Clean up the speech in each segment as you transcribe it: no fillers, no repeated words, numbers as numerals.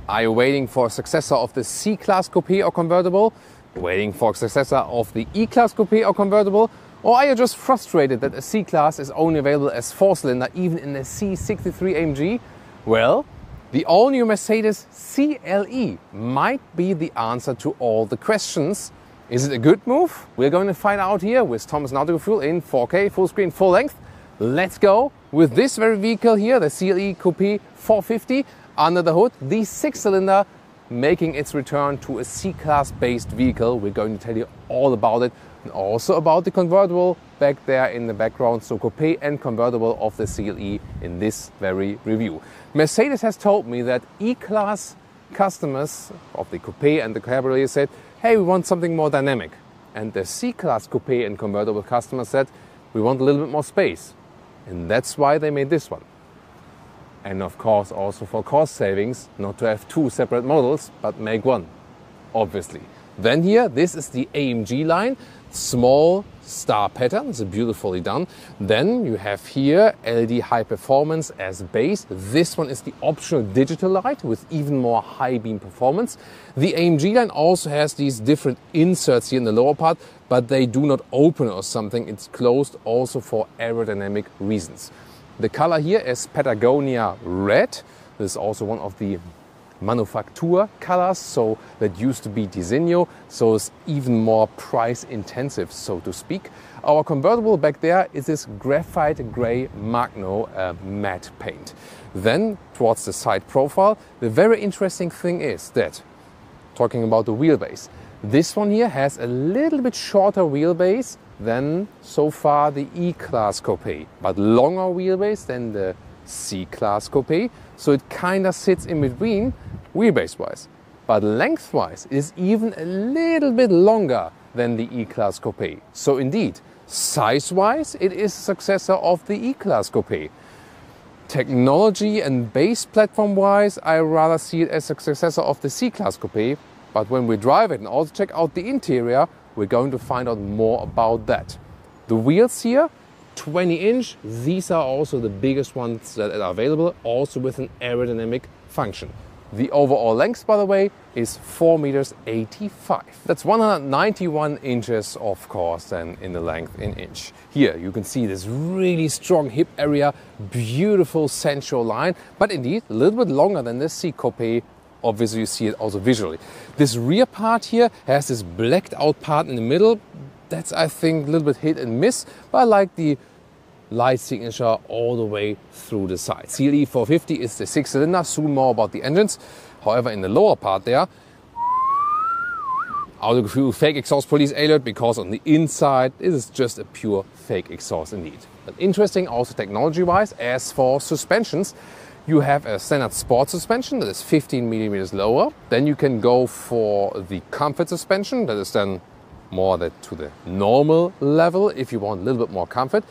Are you waiting for a successor of the C-Class Coupé or convertible? Waiting for a successor of the E-Class Coupé or convertible? Or are you just frustrated that a C-Class is only available as 4-cylinder even in the C63 AMG? Well, the all-new Mercedes CLE might be the answer to all the questions. Is it a good move? We're going to find out here with Thomas Nautical Fuel in 4K, full screen, full length. Let's go with this very vehicle here, the CLE Coupé 450. Under the hood, the 6-cylinder, making its return to a C-Class based vehicle. We're going to tell you all about it and also about the convertible back there in the background. So Coupé and convertible of the CLE in this very review. Mercedes has told me that E-Class customers of the Coupé and the Cabriolet said, hey, we want something more dynamic. And the C-Class Coupé and convertible customers said, we want a little bit more space. And that's why they made this one. And of course also for cost savings, not to have two separate models, but make one, obviously. Then here, this is the AMG line, small star pattern, it's beautifully done. Then you have here LED high performance as base. This one is the optional digital light with even more high beam performance. The AMG line also has these different inserts here in the lower part, but they do not open or something. It's closed also for aerodynamic reasons. The color here is Patagonia Red. This is also one of the manufacture colors, so that used to be Diseño, so it's even more price intensive, so to speak. Our convertible back there is this graphite gray Magno matte paint. Then towards the side profile, the very interesting thing is that, talking about the wheelbase, this one here has a little bit shorter wheelbase than so far the E-Class Coupé, but longer wheelbase than the C-Class Coupé, so it kind of sits in between wheelbase-wise. But length-wise, it is even a little bit longer than the E-Class Coupé. So indeed, size-wise, it is a successor of the E-Class Coupé. Technology and base platform-wise, I rather see it as a successor of the C-Class Coupé, but when we drive it and also check out the interior, we're going to find out more about that. The wheels here, 20-inch. These are also the biggest ones that are available, also with an aerodynamic function. The overall length, by the way, is 4.85 meters. That's 191 inches, of course, then in the length in inch. Here you can see this really strong hip area, beautiful sensual line, but indeed a little bit longer than the C Coupé. Obviously you see it also visually. This rear part here has this blacked out part in the middle. That's, I think, a little bit hit and miss, but I like the light signature all the way through the side. CLE 450 is the 6-cylinder, soon more about the engines. However, in the lower part there, out of a fake exhaust police alert, because on the inside it is just a pure fake exhaust indeed. But interesting also technology-wise, as for suspensions, you have a standard sport suspension that is 15 millimeters lower. Then you can go for the comfort suspension that is then more to the normal level if you want a little bit more comfort.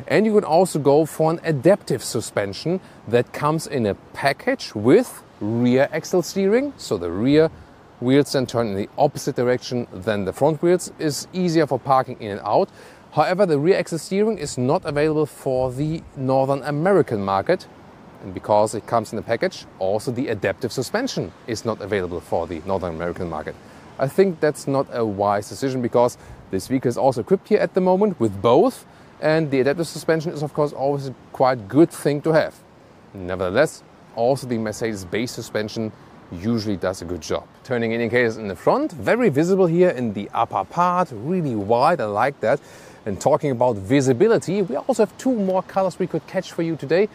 And you can also go for an adaptive suspension that comes in a package with rear axle steering. So the rear wheels then turn in the opposite direction than the front wheels. Is easier for parking in and out. However, the rear axle steering is not available for the Northern American market. And because it comes in the package, also the adaptive suspension is not available for the Northern American market. I think that's not a wise decision, because this vehicle is also equipped here at the moment with both, and the adaptive suspension is of course always a quite good thing to have. Nevertheless, also the Mercedes base suspension usually does a good job. Turning indicators in the front, very visible here in the upper part, really wide, I like that. And talking about visibility, we also have two more colors we could catch for you today.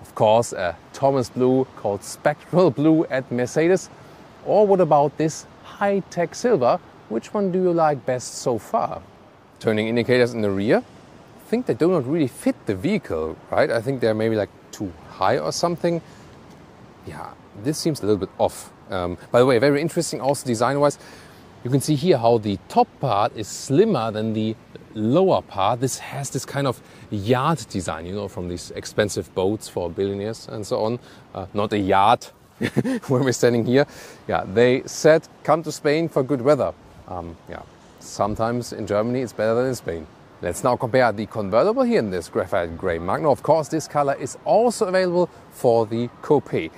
Of course, a Thomas blue called Spectral Blue at Mercedes. Or what about this high-tech silver? Which one do you like best so far? Turning indicators in the rear, I think they do not really fit the vehicle, right? I think they're maybe like too high or something. Yeah, this seems a little bit off. By the way, very interesting also design-wise. You can see here how the top part is slimmer than the lower part. This has this kind of yacht design, you know, from these expensive boats for billionaires and so on. Not a yacht when we're standing here. Yeah, they said, come to Spain for good weather. Yeah, sometimes in Germany it's better than in Spain. Let's now compare the convertible here in this graphite grey Magno. Of course, this color is also available for the Coupé.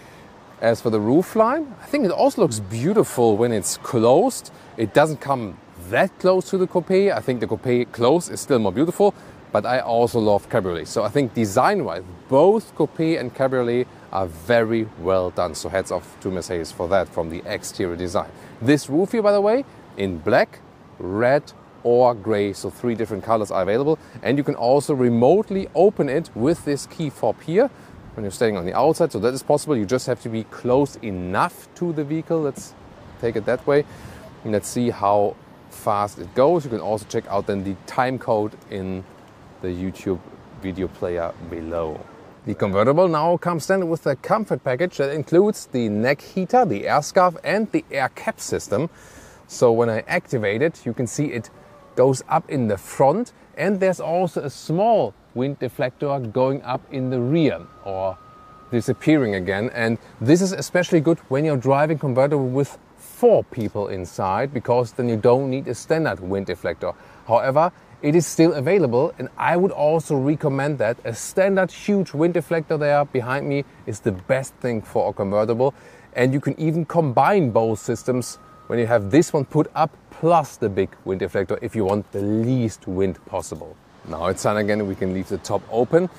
As for the roofline, I think it also looks beautiful when it's closed. It doesn't come that close to the Coupé. I think the Coupé closed is still more beautiful, but I also love Cabriolet. So I think design-wise, both Coupé and Cabriolet are very well done. So hats off to Mercedes for that from the exterior design. This roof here, by the way, in black, red or grey, so 3 different colors are available. And you can also remotely open it with this key fob here when you're standing on the outside. So that is possible. You just have to be close enough to the vehicle. Let's take it that way. And let's see how fast it goes. You can also check out then the time code in the YouTube video player below. The convertible now comes then with a comfort package that includes the neck heater, the air scarf and the air cap system. So when I activate it, you can see it goes up in the front, and there's also a small wind deflector going up in the rear or disappearing again. And this is especially good when you're driving convertible with 4 people inside, because then you don't need a standard wind deflector. However, it is still available, and I would also recommend that. A standard huge wind deflector there behind me is the best thing for a convertible, and you can even combine both systems when you have this one put up plus the big wind deflector if you want the least wind possible. Now it's done again, we can leave the top open.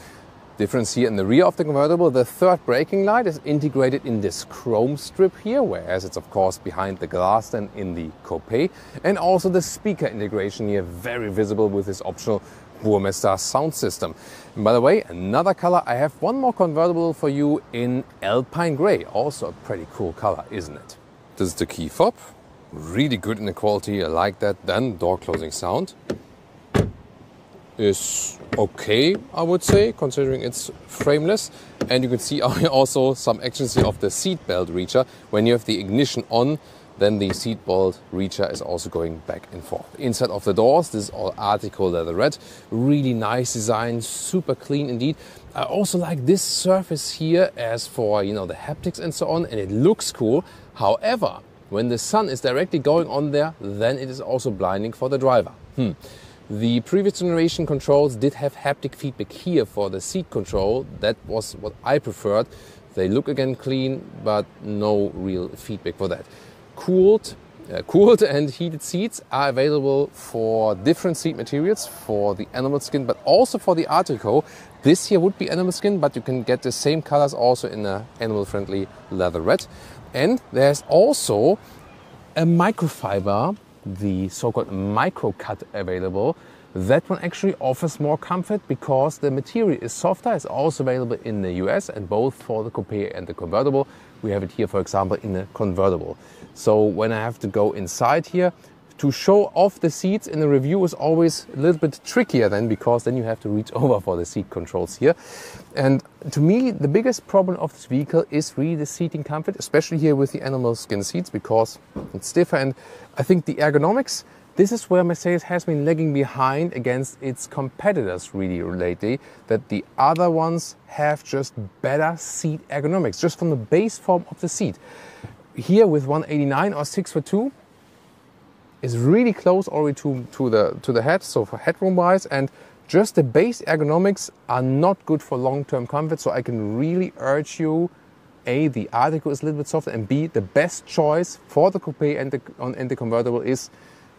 Difference here in the rear of the convertible, the third braking light is integrated in this chrome strip here, whereas it's of course behind the glass then in the Coupé. And also the speaker integration here, very visible with this optional Burmester sound system. And by the way, another color, I have one more convertible for you in Alpine Grey, also a pretty cool color, isn't it? This is the key fob, really good in the quality, I like that. Then door closing sound is okay, I would say, considering it's frameless. And you can see also some actions here of the seat belt reacher. When you have the ignition on, then the seat belt reacher is also going back and forth. Inside of the doors, this is all Artico leather red. Really nice design, super clean indeed. I also like this surface here as for, you know, the haptics and so on, and it looks cool. However, when the sun is directly going on there, then it is also blinding for the driver. The previous generation controls did have haptic feedback here for the seat control. That was what I preferred. They look again clean, but no real feedback for that. Cooled and heated seats are available for different seat materials, for the animal skin, but also for the Artico. This here would be animal skin, but you can get the same colors also in an animal-friendly leather red. And there's also a microfiber, the so-called micro cut available. That one actually offers more comfort because the material is softer. It's also available in the US, and both for the Coupé and the convertible. We have it here, for example, in the convertible. So when I have to go inside here, to show off the seats in the review is always a little bit trickier then, because then you have to reach over for the seat controls here. And to me, the biggest problem of this vehicle is really the seating comfort, especially here with the animal skin seats, because it's stiffer. And I think the ergonomics, this is where Mercedes has been lagging behind against its competitors really lately, that the other ones have just better seat ergonomics, just from the base form of the seat. Here with 189 or 6'2", is really close already to the head, so for headroom wise, and just the base ergonomics are not good for long-term comfort. So I can really urge you, A, the Artico is a little bit softer, and B, the best choice for the Coupé and the convertible is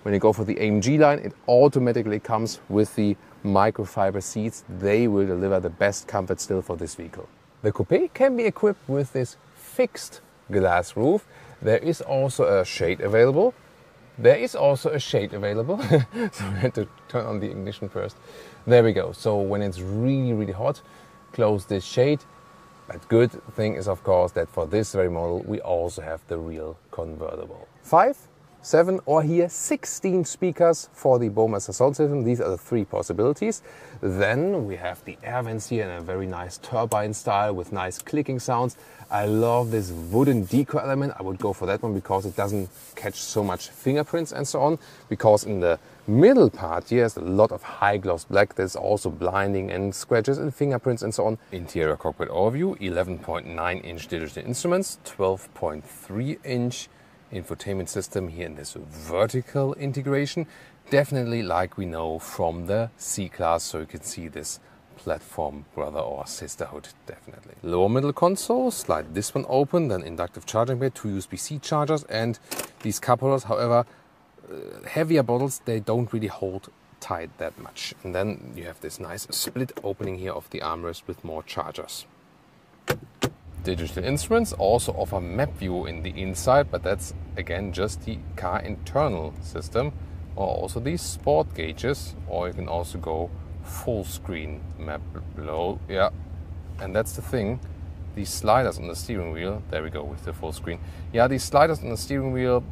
when you go for the AMG line, it automatically comes with the microfiber seats. They will deliver the best comfort still for this vehicle. The Coupé can be equipped with this fixed glass roof. There is also a shade available. So I had to turn on the ignition first. There we go. So when it's really, really hot, close this shade. But good thing is, of course, that for this very model, we also have the real convertible. 5, 7 or here 16 speakers for the Burmester sound system. These are the 3 possibilities. Then we have the air vents here in a very nice turbine style with nice clicking sounds. I love this wooden deco element. I would go for that one because it doesn't catch so much fingerprints and so on. Because in the middle part here is a lot of high gloss black that's also blinding and scratches and fingerprints and so on. Interior cockpit overview, 11.9-inch digital instruments, 12.3-inch infotainment system here in this vertical integration. Definitely like we know from the C-Class, so you can see this platform brother or sisterhood, definitely. Lower middle console, slide this one open, then inductive charging bay, 2 USB-C chargers, and these cup holders. However, heavier bottles, they don't really hold tight that much. And then you have this nice split opening here of the armrest with more chargers. Digital instruments also offer map view in the inside, but that's again just the car internal system, or also these sport gauges, or you can also go full screen map below. Yeah, and that's the thing, these sliders on the steering wheel, there we go with the full screen. Yeah, these sliders on the steering wheel,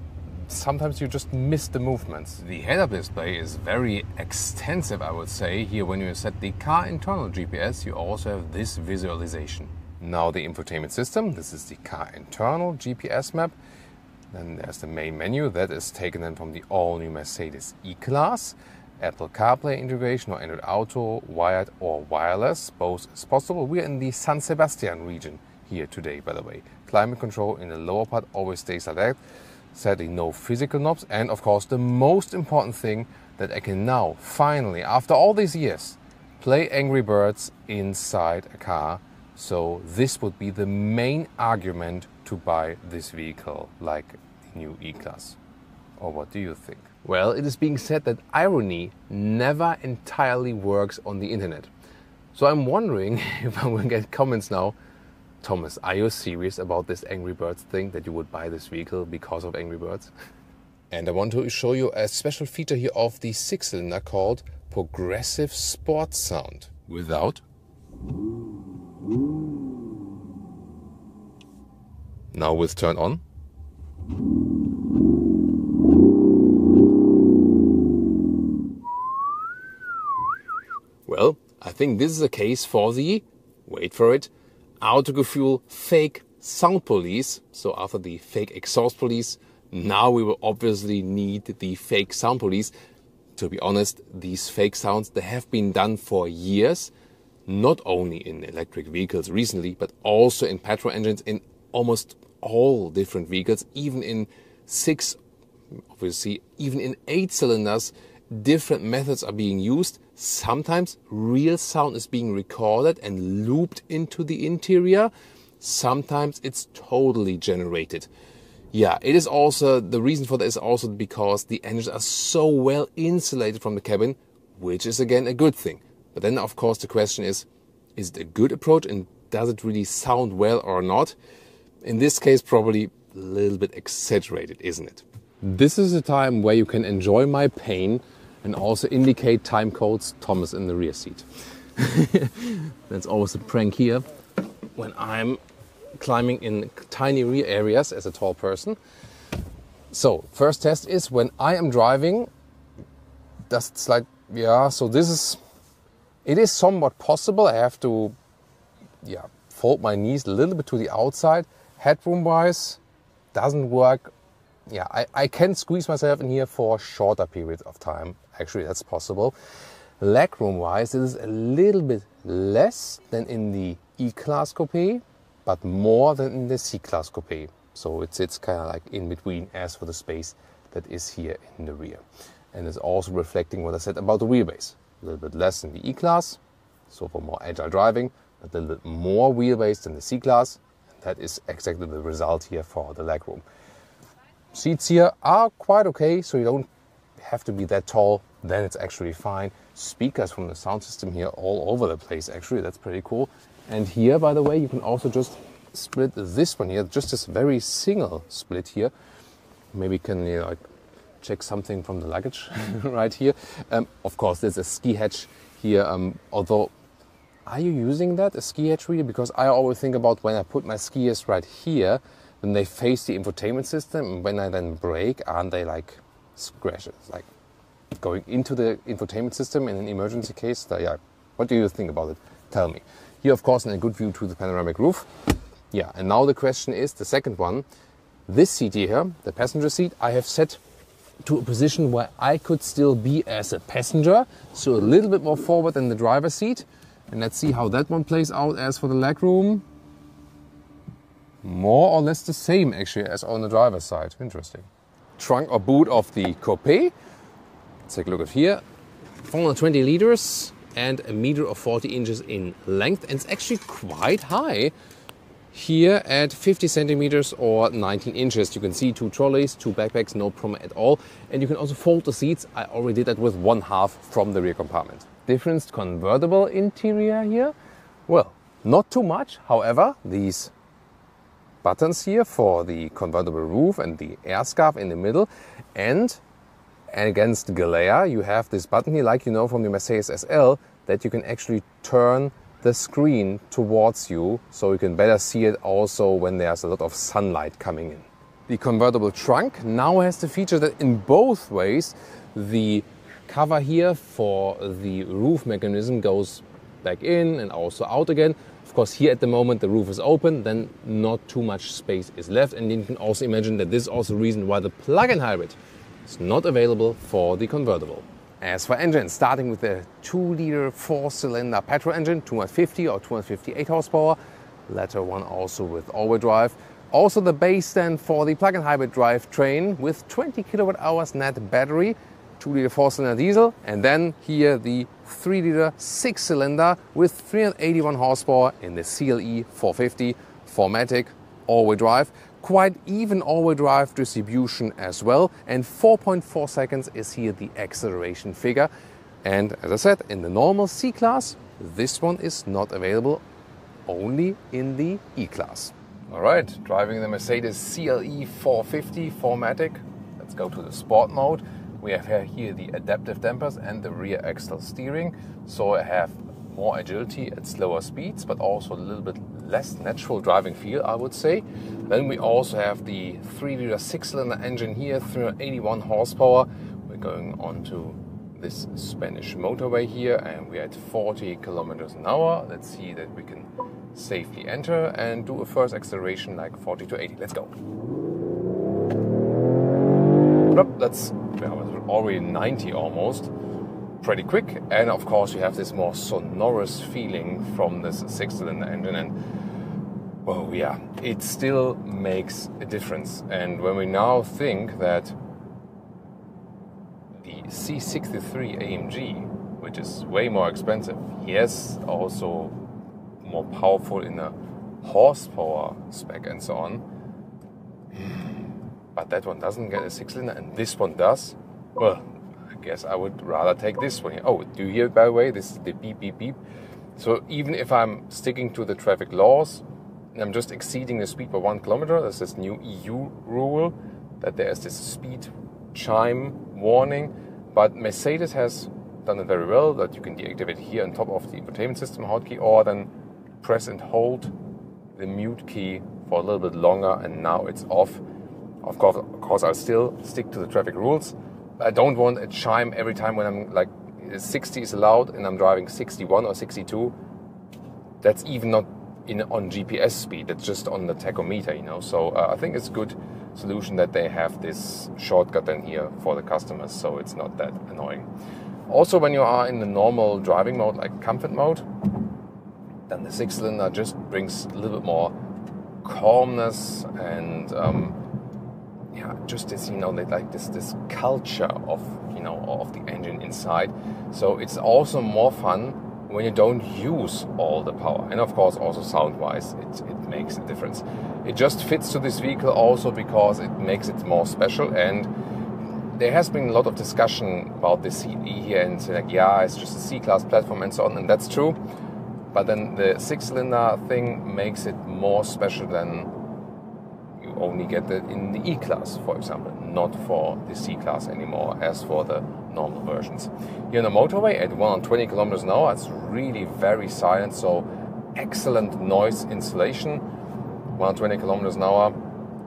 sometimes you just miss the movements. The head-up display is very extensive, I would say. Here when you set the car internal GPS, you also have this visualization. Now the infotainment system, this is the car internal GPS map. Then there's the main menu, that is taken in from the all-new Mercedes E-Class. Apple CarPlay integration or Android Auto, wired or wireless, both is possible. We are in the San Sebastian region here today, by the way. Climate control in the lower part always stays like that. Sadly, no physical knobs. And of course, the most important thing, that I can now, finally, after all these years, play Angry Birds inside a car. So this would be the main argument to buy this vehicle, like the new E-Class. Or what do you think? Well, it is being said that irony never entirely works on the internet. So I'm wondering if I will get comments now. Thomas, are you serious about this Angry Birds thing, that you would buy this vehicle because of Angry Birds? And I want to show you a special feature here of the 6-cylinder called Progressive Sport Sound. Without. Now with turn on. Well, I think this is a case for the, wait for it, Autogefühl fake sound police. So after the fake exhaust police, now we will obviously need the fake sound police. To be honest, these fake sounds, they have been done for years, not only in electric vehicles recently, but also in petrol engines, in almost all different vehicles, even in 6, obviously, even in 8 cylinders, different methods are being used. Sometimes real sound is being recorded and looped into the interior. Sometimes it's totally generated. Yeah, it is also, the reason for that is also because the engines are so well insulated from the cabin, which is again a good thing. But then of course the question is it a good approach and does it really sound well or not? In this case, probably a little bit exaggerated, isn't it? This is a time where you can enjoy my pain and also indicate time codes, Thomas in the rear seat. That's always a prank here when I'm climbing in tiny rear areas as a tall person. So first test is when I am driving, does it slide? Yeah, so this is, it is somewhat possible. I have to, yeah, fold my knees a little bit to the outside. Headroom wise, doesn't work. Yeah, I can squeeze myself in here for shorter periods of time. Actually, that's possible. Legroom wise, this is a little bit less than in the E-Class Coupé, but more than in the C-Class Coupé. So it's kind of like in between as for the space that is here in the rear. And it's also reflecting what I said about the wheelbase. A little bit less in the E-Class, so for more agile driving, but a little bit more wheelbase than the C-Class. That is exactly the result here for the legroom. Seats here are quite okay, so you don't have to be that tall, then it's actually fine. Speakers from the sound system here all over the place, actually, that's pretty cool. And here, by the way, you can also just split this one here, just this very single split here. Maybe you can, you know, like check something from the luggage right here. Of course, there's a ski hatch here, although, are you using that, a ski hatch really? Because I always think about when I put my skiers right here, when they face the infotainment system, and when I then brake, aren't they like scratches, like going into the infotainment system in an emergency case? Yeah, what do you think about it? Tell me. Here, of course, in a good view to the panoramic roof. Yeah, and now the question is, the second one, this seat here, the passenger seat, I have set to a position where I could still be as a passenger, so a little bit more forward than the driver's seat. And let's see how that one plays out. As for the legroom, more or less the same actually as on the driver's side. Interesting. Trunk or boot of the Coupé. Let's take a look at here. 420 liters, and 1.40 meters in length, and it's actually quite high here at 50 centimeters or 19 inches. You can see 2 trolleys, 2 backpacks, no problem at all. And you can also fold the seats. I already did that with 1/2 from the rear compartment. Different convertible interior here. Well, not too much. However, these buttons here for the convertible roof and the air scarf in the middle, and against glare you have this button here, like you know from the Mercedes SL, that you can actually turn the screen towards you so you can better see it also when there's a lot of sunlight coming in. The convertible trunk now has the feature that in both ways the cover here for the roof mechanism goes back in and also out again. Of course, here at the moment the roof is open, then not too much space is left, and you can also imagine that this is also the reason why the plug-in hybrid is not available for the convertible. As for engines, starting with the 2-liter 4-cylinder petrol engine, 250 or 258 horsepower, latter one also with all-wheel drive. Also the base stand for the plug-in hybrid drivetrain with 20 kilowatt-hours net battery, 2-liter 4-cylinder diesel, and then here the 3-liter 6-cylinder with 381 horsepower in the CLE 450 4MATIC all-wheel drive. Quite even all-wheel drive distribution as well, and 4.4 seconds is here the acceleration figure. And as I said, in the normal C-Class, this one is not available, only in the E-Class. Alright, driving the Mercedes CLE 450 4MATIC. Let's go to the Sport mode. We have here the adaptive dampers and the rear axle steering, so I have more agility at slower speeds, but also a little bit less natural driving feel, I would say. Then we also have the 3-liter 6-cylinder engine here, 381 horsepower. We're going on to this Spanish motorway here, and we're at 40 kilometers an hour. Let's see that we can safely enter and do a first acceleration like 40 to 80. Let's go. That's already 90 almost. Pretty quick, and of course you have this more sonorous feeling from this 6-cylinder engine, and well, yeah, it still makes a difference. And when we now think that the C63 AMG, which is way more expensive, yes, also more powerful in a horsepower spec and so on, but that one doesn't get a 6-cylinder and this one does, well, I guess I would rather take this one here. Oh, do you hear, by the way, this is the beep, beep, beep. So even if I'm sticking to the traffic laws and I'm just exceeding the speed by 1 kilometer, there's this new EU rule that there's this speed chime warning. But Mercedes has done it very well, that you can deactivate here on top of the infotainment system hotkey, or then press and hold the mute key for a little bit longer, and now it's off. Of course, I'll still stick to the traffic rules. I don't want a chime every time when I'm like 60 is allowed and I'm driving 61 or 62. That's even not on GPS speed. That's just on the tachometer, you know. So I think it's a good solution that they have this shortcut then here for the customers, so it's not that annoying. Also, when you are in the normal driving mode, like comfort mode, then the 6-cylinder just brings a little bit more calmness and yeah, just this, you know, like this culture of, you know, of the engine inside. So it's also more fun when you don't use all the power. And of course, also sound-wise, it makes a difference. It just fits to this vehicle also because it makes it more special. And there has been a lot of discussion about the CLE here, and like, yeah, it's just a C-Class platform and so on, and that's true. But then the 6-cylinder thing makes it more special than you only get it in the E-Class, for example, not for the C-Class anymore, as for the normal versions. Here on the motorway at 120 kilometers an hour, it's really very silent, so excellent noise insulation. 120 kilometers an hour,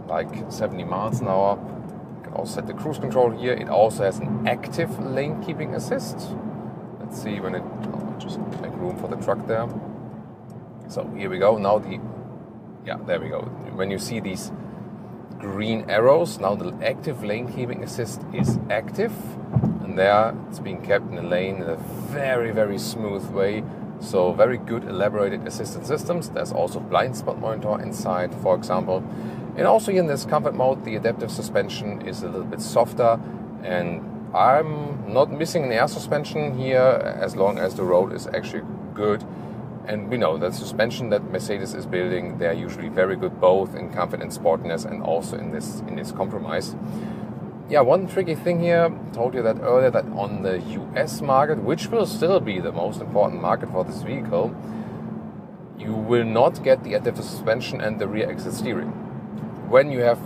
like 70 miles an hour. You can also set the cruise control here. It also has an active lane keeping assist. Let's see when it, just make room for the truck there. So here we go. Now there we go. When you see these green arrows, now the active lane keeping assist is active, and there it's being kept in the lane in a very, very smooth way. So very good elaborated assistance systems. There's also blind spot monitor inside, for example. And also here in this comfort mode, the adaptive suspension is a little bit softer, and I'm not missing an air suspension here as long as the road is actually good. And we know that suspension that Mercedes is building, they're usually very good both in comfort and sportiness and also in this compromise. Yeah, one tricky thing here, told you that earlier, that on the US market, which will still be the most important market for this vehicle, you will not get the adaptive suspension and the rear exit steering. When you have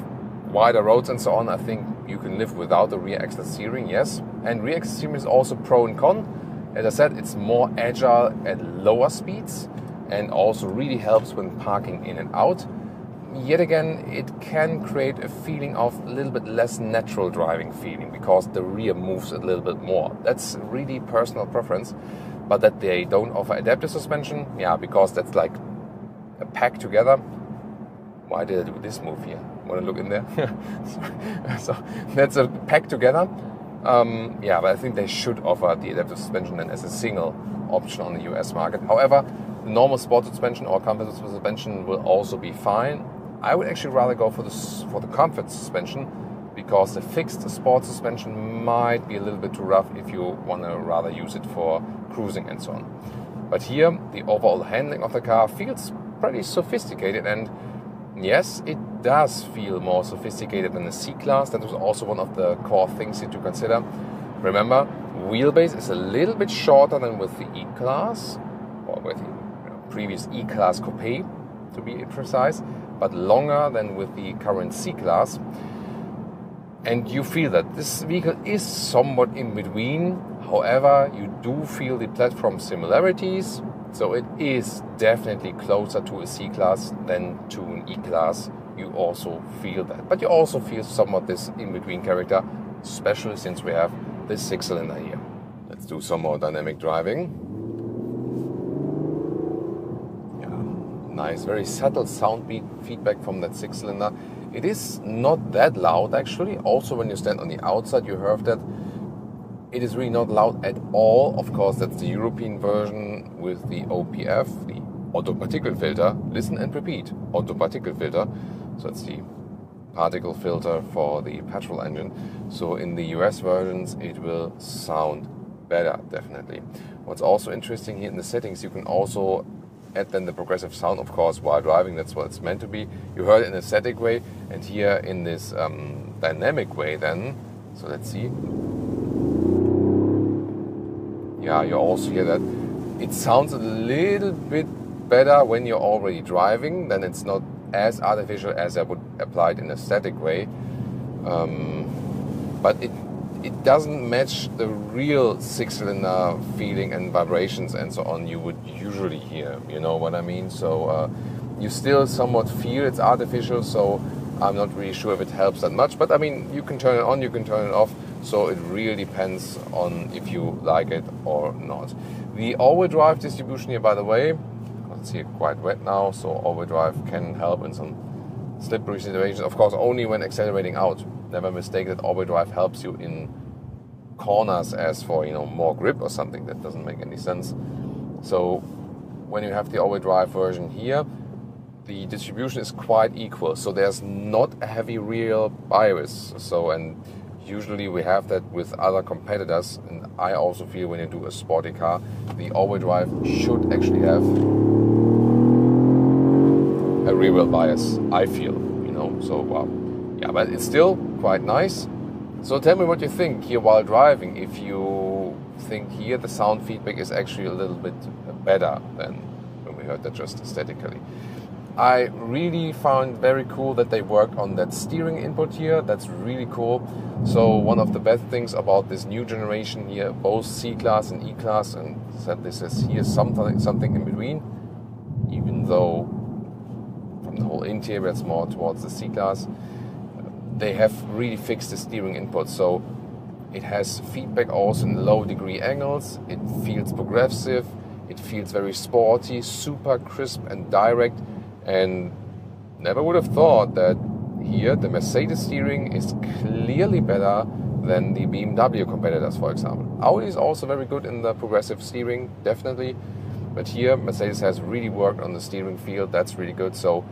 wider roads and so on, I think you can live without the rear exit steering, yes. And rear exit steering is also pro and con. As I said, it's more agile at lower speeds and also really helps when parking in and out. Yet again, it can create a feeling of a little bit less natural driving feeling because the rear moves a little bit more. That's really personal preference. But that they don't offer adaptive suspension, yeah, because that's like a pack together. Why did I do this move here? Want to look in there? So that's a pack together. Yeah, but I think they should offer the adaptive suspension then as a single option on the US market. However, the normal sport suspension or comfort suspension will also be fine. I would actually rather go for the comfort suspension because the fixed sport suspension might be a little bit too rough if you want to rather use it for cruising and so on. But here, the overall handling of the car feels pretty sophisticated, and yes, it does feel more sophisticated than the C-Class. That was also one of the core things here to consider. Remember, wheelbase is a little bit shorter than with the E-Class, or with the previous E-Class Coupé, to be precise, but longer than with the current C-Class. And you feel that this vehicle is somewhat in between. However, you do feel the platform similarities. So it is definitely closer to a C-Class than to an E-Class. You also feel that. But you also feel somewhat this in-between character, especially since we have this 6-cylinder here. Let's do some more dynamic driving. Yeah, nice, very subtle sound feedback from that 6-cylinder. It is not that loud actually. Also when you stand on the outside, you heard that. It is really not loud at all. Of course, that's the European version with the OPF, the auto particle filter. Listen and repeat, auto particle filter. So it's the particle filter for the petrol engine. So in the US versions, it will sound better, definitely. What's also interesting here in the settings, you can also add then the progressive sound, of course, while driving. That's what it's meant to be. You heard it in a static way, and here in this dynamic way then. So let's see. Yeah, you also hear that it sounds a little bit better when you're already driving. Then it's not as artificial as I would apply it in a static way. But it doesn't match the real 6-cylinder feeling and vibrations and so on you would usually hear. You know what I mean? So you still somewhat feel it's artificial. So I'm not really sure if it helps that much. But I mean, you can turn it on, you can turn it off. So it really depends on if you like it or not. The all-wheel drive distribution here, by the way, it's here quite wet now, so all-wheel drive can help in some slippery situations. Of course, only when accelerating out. Never mistake that all-wheel drive helps you in corners as for, more grip or something. That doesn't make any sense. So when you have the all-wheel drive version here, the distribution is quite equal. So there's not a heavy rear bias. And usually we have that with other competitors, and I also feel when you do a sporty car, the all-wheel drive should actually have a rear wheel bias, I feel, so wow. Yeah, but it's still quite nice. So tell me what you think here while driving, if you think here the sound feedback is actually a little bit better than when we heard that just aesthetically. I really found very cool that they worked on that steering input here. That's really cool. So one of the best things about this new generation here, both C-Class and E-Class, and said this is here something in between, even though from the whole interior it's more towards the C-Class, they have really fixed the steering input. So it has feedback also in low degree angles. It feels progressive. It feels very sporty, super crisp and direct. And never would have thought that here the Mercedes steering is clearly better than the BMW competitors, for example. Audi is also very good in the progressive steering, definitely. But here Mercedes has really worked on the steering field. That's really good. So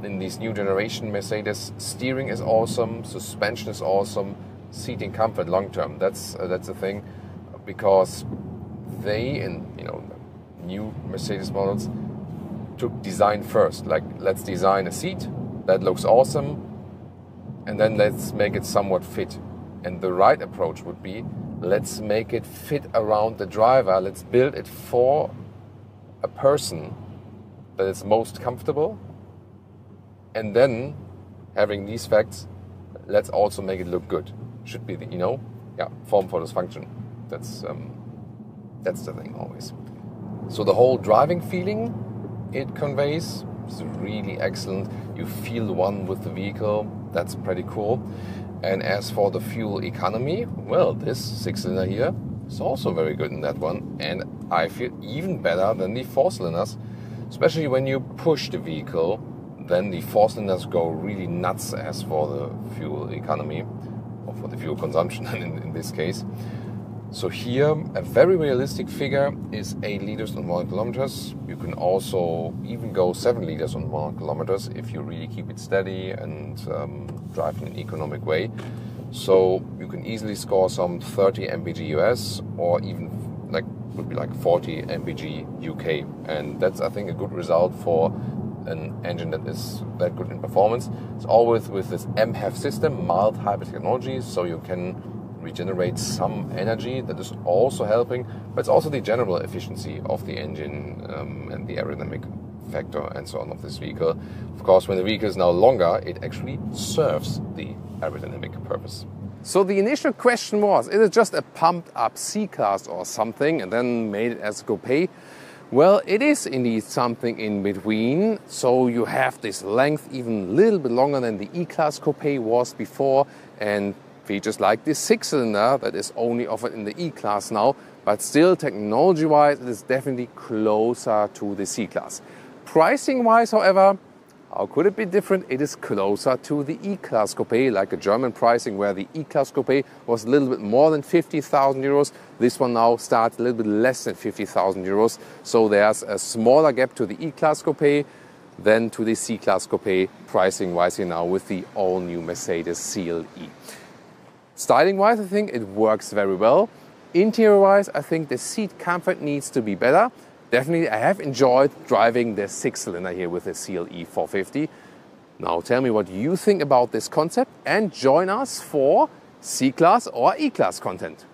in this new generation Mercedes, steering is awesome, suspension is awesome, seating comfort long term. That's the thing, because they, in new Mercedes models, took design first. Like, let's design a seat that looks awesome, and then let's make it somewhat fit. And the right approach would be, let's make it fit around the driver. Let's build it for a person that is most comfortable. And then, having these facts, let's also make it look good. Should be the, form follows function. That's the thing always. So the whole driving feeling it conveys is really excellent. You feel one with the vehicle. That's pretty cool. And as for the fuel economy, well, this 6-cylinder here is also very good in that one. And I feel even better than the 4-cylinders, especially when you push the vehicle. Then the 4-cylinders go really nuts as for the fuel economy, or for the fuel consumption in this case. So here, a very realistic figure is 8 liters on 1 kilometers. You can also even go 7 liters on 1 kilometers if you really keep it steady and drive in an economic way. So you can easily score some 30 mpg US, or even would be like 40 mpg UK. And that's, I think, a good result for an engine that is that good in performance. It's always with this MHEV system, mild hybrid technology, so you can regenerate some energy. That is also helping, but it's also the general efficiency of the engine and the aerodynamic factor and so on of this vehicle. Of course, when the vehicle is now longer, it actually serves the aerodynamic purpose. So the initial question was, is it just a pumped up C-Class or something and then made it as a coupe? Well, it is indeed something in between. So you have this length even a little bit longer than the E-Class coupe was before, and features like this 6-cylinder that is only offered in the E-Class now, but still technology-wise it is definitely closer to the C-Class. Pricing-wise, however, how could it be different? It is closer to the E-Class coupe, like a German pricing where the E-Class coupe was a little bit more than 50,000 euros. This one now starts a little bit less than 50,000 euros. So there's a smaller gap to the E-Class coupe than to the C-Class coupe pricing-wise here now with the all-new Mercedes CLE. Styling-wise, I think it works very well. Interior-wise, I think the seat comfort needs to be better. Definitely, I have enjoyed driving the 6-cylinder here with the CLE 450. Now tell me what you think about this concept and join us for C-Class or E-Class content.